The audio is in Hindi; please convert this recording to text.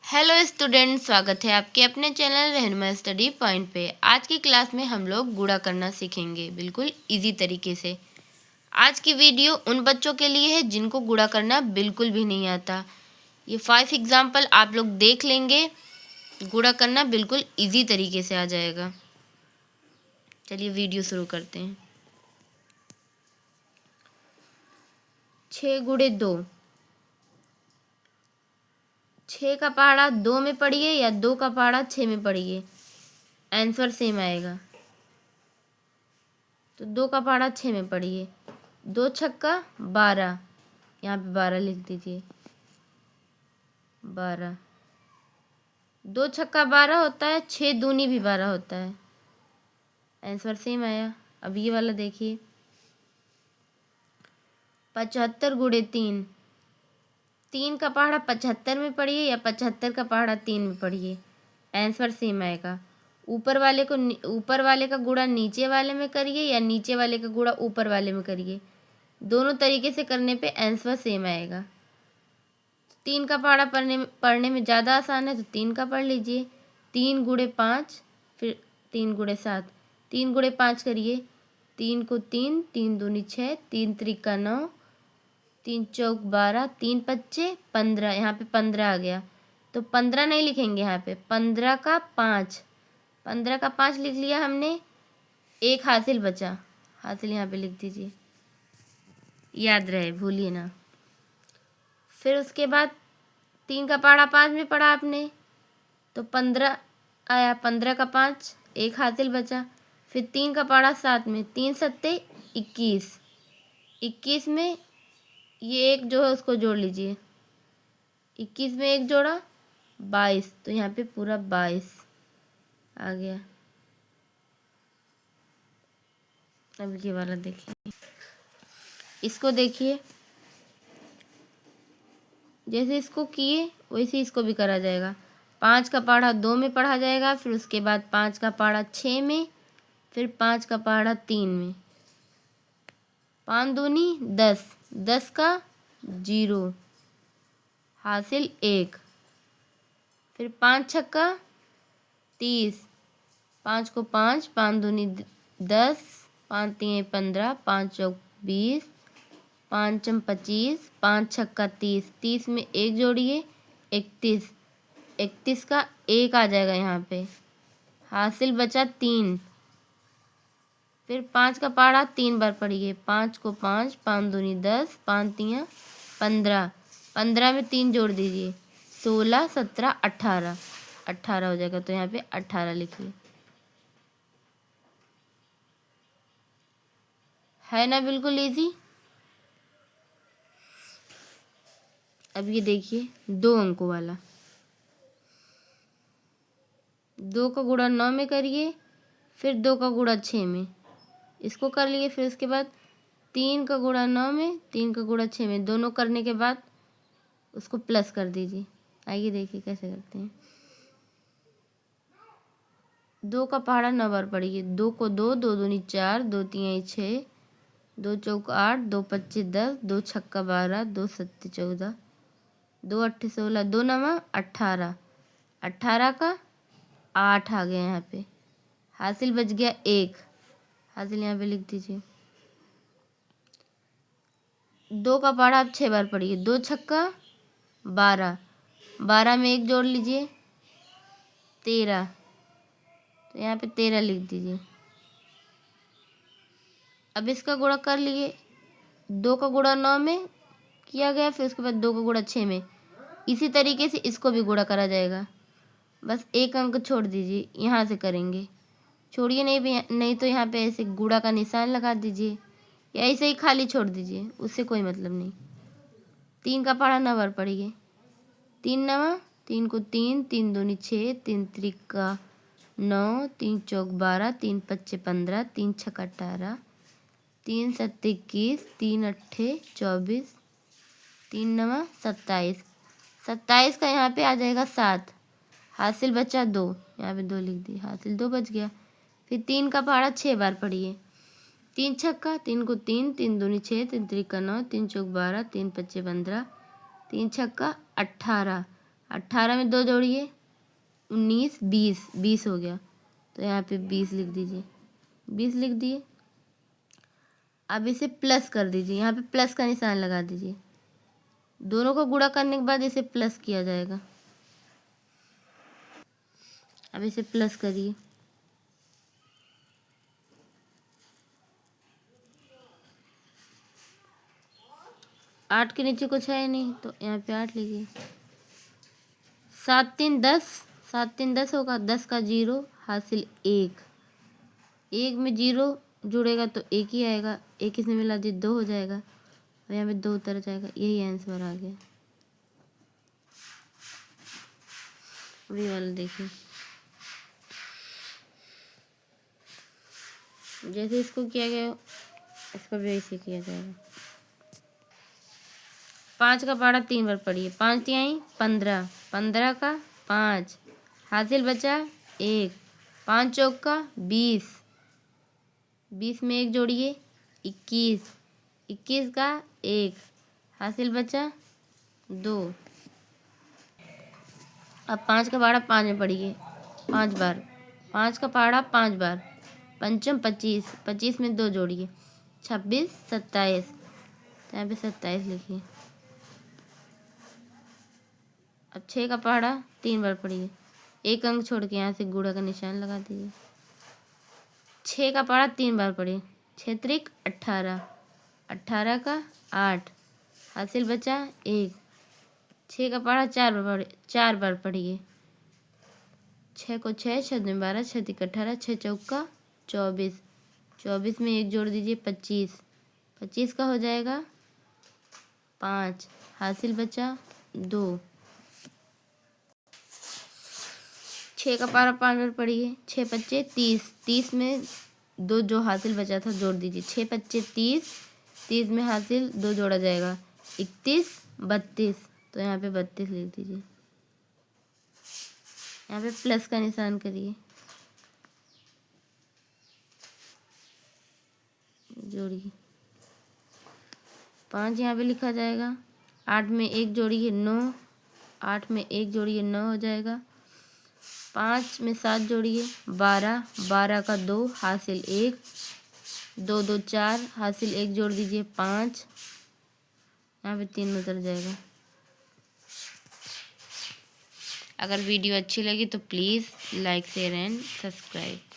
हेलो स्टूडेंट, स्वागत है आपके अपने चैनल रहनुमा स्टडी पॉइंट पे। आज की क्लास में हम लोग गुणा करना सीखेंगे बिल्कुल इजी तरीके से। आज की वीडियो उन बच्चों के लिए है जिनको गुणा करना बिल्कुल भी नहीं आता। ये 5 एग्जाम्पल आप लोग देख लेंगे, गुणा करना बिल्कुल इजी तरीके से आ जाएगा। चलिए वीडियो शुरू करते हैं। 6 गुणे 2, 6 का पहाड़ा 2 में पढ़िए या 2 का पहाड़ा 6 में पढ़िए, आंसर सेम आएगा। तो 2 का पहाड़ा 6 में पढ़िए। 2 छक्का 12, यहाँ पे 12 लिख दीजिए। 12, 2 छक्का 12 होता है, 6 दूनी भी 12 होता है, आंसर सेम आया। अब ये वाला देखिए, 75 गुणे 3, 3 का पहाड़ा 75 में पढ़िए या 75 का पहाड़ा 3 में पढ़िए, आंसर सेम आएगा। ऊपर वाले का गुणा नीचे वाले में करिए या नीचे वाले का गुणा ऊपर वाले में करिए, दोनों तरीके से करने पे आंसर सेम आएगा। 3 का पहाड़ा पढ़ने में ज़्यादा आसान है तो 3 का पढ़ लीजिए। 3 गुणे 5, फिर 3 गुणे 7, 3 गुणे 5 करिए। 3 को 3, 3 दूनी 6, 3 त्रिका 9, 3 चौक 12, 3 पच्चे 15, यहाँ पे 15 आ गया तो 15 नहीं लिखेंगे, यहाँ पे 15 का 5, 15 का 5 लिख लिया हमने। एक हासिल बचा, हासिल यहाँ पे लिख दीजिए, याद रहे, भूलिए ना। फिर उसके बाद 3 का पहाड़ा 5 में पढ़ा आपने तो 15 आया, 15 का 5, एक हासिल बचा। फिर 3 का पहाड़ा 7 में, 3 सत्ते 21, 21 में ये एक जो है उसको जोड़ लीजिए, 21 में एक जोड़ा 22, तो यहाँ पे पूरा 22 आ गया। अब ये वाला देखिए, इसको देखिए, जैसे इसको किए वैसे इसको भी करा जाएगा। 5 का पहाड़ा 2 में पढ़ा जाएगा, फिर उसके बाद 5 का पहाड़ा 6 में, फिर 5 का पहाड़ा 3 में। 5 दूनी 10, 10 का 0, हासिल 1। फिर 5 छक्का 30, 5 को 5, 5 दूनी 10, 5 तीन 15, 5 चौक 20, 5 चम 25, 5 छक्का 30, 30 में एक जोड़िए 31, 31 का 1 आ जाएगा यहाँ पे, हासिल बचा 3। फिर 5 का पहाड़ा 3 बार पढ़िए। 5 को 5, 5 दूनी 10, 5 तियाँ 15, 15 में 3 जोड़ दीजिए, 16, 17, 18, 18 हो जाएगा, तो यहाँ पे 18 लिखिए। है ना बिल्कुल इजी। अब ये देखिए 2 अंकों वाला, 2 का गुणा 9 में करिए, फिर 2 का गुणा 6 में, इसको कर लिए। फिर उसके बाद 3 का गुणा 9 में, 3 का गुणा 6 में, दोनों करने के बाद उसको प्लस कर दीजिए। आइए देखिए कैसे करते हैं। 2 का पहाड़ा 9 बार पढ़िए। 2 को 2, 2 दूनी 4, 2 तिहाई 6, 2 चौक 8, 2 पच्चीस 10, 2 छक्का 12, 2 सत्ते 14, 2 अट्ठे 16, 2 नवा 18, 18 का 8 आ गया यहाँ पे, हासिल बच गया 1, हासिल यहाँ पे लिख दीजिए। 2 का पहाड़ा आप 6 बार पढ़िए। 2 छक्का 12, 12 में एक जोड़ लीजिए 13, तो यहाँ पे 13 लिख दीजिए। अब इसका गुणा कर लिए। 2 का गुणा 9 में किया गया, फिर उसके बाद 2 का गुणा 6 में, इसी तरीके से इसको भी गुणा करा जाएगा। बस एक अंक छोड़ दीजिए, यहाँ से करेंगे, छोड़िए नहीं तो यहाँ पे ऐसे गुणा का निशान लगा दीजिए या ऐसे ही खाली छोड़ दीजिए, उससे कोई मतलब नहीं। 3 का पहाड़ा 9 बार पढ़िए। 3 नवा, 3 को 3, 3 दूनी 6, 3 त्रिका 9, 3 चौक 12, 3 पच्चे 15, 3 छक्का 18, 3 सत्ते 21, 3 अट्ठे 24, 3 नवा 27, 27 का यहाँ पे आ जाएगा 7, हासिल बचा 2, यहाँ पे 2 लिख दी, हासिल 2 बच गया। फिर 3 का पहाड़ा 6 बार पढ़िए। 3 छक्का, 3 को 3, 3 दूनी 6, 3 त्रिका 9, 3 चौक 12, 3 पच्चे 15, 3 छक्का 18, 18 में 2 जोड़िए 19 20, 20 हो गया, तो यहाँ पे 20 लिख दीजिए, 20 लिख दिए। अब इसे प्लस कर दीजिए, यहाँ पे प्लस का निशान लगा दीजिए। दोनों को गुणा करने के बाद इसे प्लस किया जाएगा। अब इसे प्लस करिए, आठ के नीचे कुछ है नहीं तो यहाँ पे 8 लिखिए। 7 3 10, 7 3 10 होगा, 10 का 0 हासिल 1, 1 में 0 जुड़ेगा तो 1 ही आएगा, 1 इसमें मिला दी 2 हो जाएगा, और यहाँ पे 2 उतर जाएगा, यही आंसर आ गया। अभी वाला देखिए, जैसे इसको किया गया इसको भी ऐसे किया जाएगा। 5 का पहाड़ा 3 बार पढ़िए, 5 तिहाई 15, 15 का 5 हासिल बचा 1, 5 चौक का 20, 20 में 1 जोड़िए 21, 21 का 1 हासिल बचा 2। अब 5 का पहाड़ा 5 में पढ़िए 5 बार, 5 का पहाड़ा 5 बार, पंचम 25, 25 में 2 जोड़िए 26 27, तो यहाँ पे 27 लिखिए। अब 6 का पहाड़ा 3 बार पढ़िए, 1 अंक छोड़ के यहाँ से गुणा का निशान लगा दीजिए। 6 का पहाड़ा 3 बार पढ़िए, 6 त्रिक 18, 18 का 8 हासिल बचा 1, 6 का पहाड़ा 4 बार पढ़िए, 6 को 6 6 में 12, 6 तिक 18, 6 चौक का 24, 24 में 1 जोड़ दीजिए 25, 25 का हो जाएगा 5 हासिल बचा 2। 6 का पहाड़ा 5 बार पढ़िए, 6 पच्चे 30, 30 में 2 जो हासिल बचा था जोड़ दीजिए, 6 पच्चे 30, 30 में हासिल 2 जोड़ा जाएगा 31 32, तो यहाँ पे 32 लिख दीजिए। यहाँ पे प्लस का निशान करिए, जोड़िए 5 यहाँ पे लिखा जाएगा, 8 में 1 जोड़िए 9, 8 में 1 जोड़िए 9 हो जाएगा, 5 में 7 जोड़िए 12, 12 का 2 हासिल 1, 2 2 4 हासिल 1 जोड़ दीजिए 5, यहाँ पे 3 उतर जाएगा। अगर वीडियो अच्छी लगी तो please like share and subscribe.